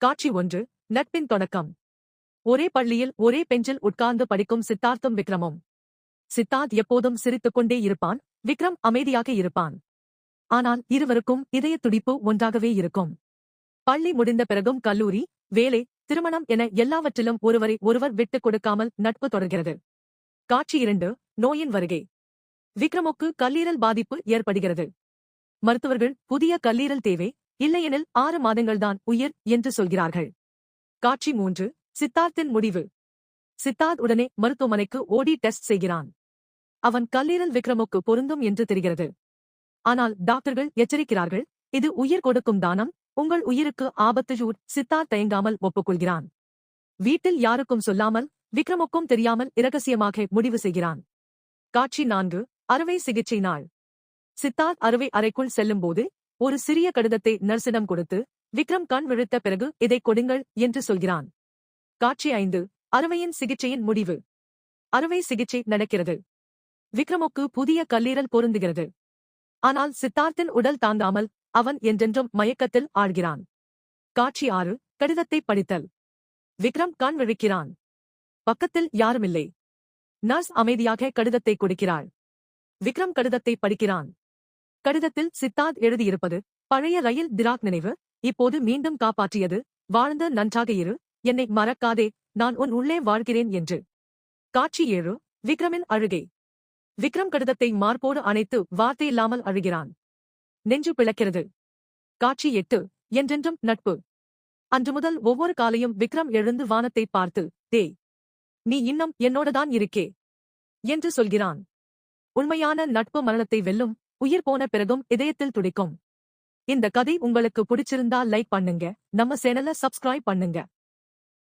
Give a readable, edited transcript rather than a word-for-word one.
காட்சி 1. நட்பின் தொடக்கம். ஒரே பள்ளியில் ஒரே பெஞ்சில் உட்கார்ந்து படிக்கும் சித்தார்த்தும் விக்ரமும். சித்தார்த் எப்போதும் சிரித்துக்கொண்டே இருப்பான், விக்ரம் அமைதியாக இருப்பான். ஆனால் இருவருக்கும் இதயத் துடிப்பு ஒன்றாகவே இருக்கும். பள்ளி முடிந்த பிறகும் கல்லூரி, வேலை, திருமணம் என எல்லாவற்றிலும் ஒருவரை ஒருவர் விட்டுக் கொடுக்காமல் நட்பு தொடர்கிறது. காட்சி 2. நோயின் வருகை. விக்ரமுக்கு கல்லீரல் பாதிப்பு ஏற்படுகிறது. மருத்துவர்கள் புதிய கல்லீரல் தேவை, இல்லையெனில் 6 மாதங்கள்தான் உயிர் என்று சொல்கிறார்கள். காட்சி 3. சித்தார்த்தின் முடிவு. சித்தார்த் உடனே மருத்துவமனைக்கு ஓடி டெஸ்ட் செய்கிறான். அவன் கல்லீரல் விக்ரமுக்கு பொருந்தும் என்று தெரிகிறது. ஆனால் டாக்டர்கள் எச்சரிக்கிறார்கள், இது உயிர் கொடுக்கும் தானம், உங்கள் உயிருக்கு ஆபத்து. சித்தார்த் தயங்காமல் ஒப்புக்கொள்கிறான். வீட்டில் யாருக்கும் சொல்லாமல், விக்ரமுக்கும் தெரியாமல் இரகசியமாக முடிவு செய்கிறான். காட்சி 4. அறுவை சிகிச்சை நாள். சித்தார்த் அறுவை அறைக்குள் செல்லும்போது ஒரு சிறிய கடிதத்தை நர்சிடம் கொடுத்து, விக்ரம் கண் விழித்த பிறகு இதை கொடுங்கள் என்று சொல்கிறான். காட்சி 5. அறுவையின் சிகிச்சையின் முடிவு. அறுவை சிகிச்சை நடக்கிறது. விக்ரமுக்கு புதிய கல்லீரல் பொருந்துகிறது. ஆனால் சித்தார்த்தின் உடல் தாங்காமல் அவன் என்றென்றும் மயக்கத்தில் ஆழ்கிறான். காட்சி 6. கடிதத்தை படித்தல். விக்ரம் கண் விழிக்கிறான். பக்கத்தில் யாருமில்லை. நர்ஸ் அமைதியாக கடிதத்தை கொடுக்கிறாள். விக்ரம் கடிதத்தை படிக்கிறான். கடிதத்தில் சித்தார்த் எழுதியிருப்பது, பழைய ரயில் திராக் நினைவு, இப்போது மீண்டும் காப்பாற்றியது, வாழ்ந்து நன்றாக இரு, என்னை மறக்காதே, நான் உன் உள்ளே வாழ்கிறேன் என்று. காட்சி 7. விக்ரமின் அழுகை. விக்ரம் கடிதத்தை மார்போடு அணைத்து வார்த்தையில்லாமல் அழுகிறான். நெஞ்சு பிளக்கிறது. காட்சி 8. என்றென்றும் நட்பு. அன்று முதல் ஒவ்வொரு காலையும் விக்ரம் எழுந்து வானத்தை பார்த்து, டேய், நீ இன்னும் என்னோடதான் இருக்கே என்று சொல்கிறான். உண்மையான நட்பு மரணத்தை வெல்லும், உயிர் போன பிறகும் இதயத்தில் துடிக்கும். இந்த கதை உங்களுக்கு பிடிச்சிருந்தா லைக் பண்ணுங்க, நம்ம சேனலை சப்ஸ்கிரைப் பண்ணுங்க.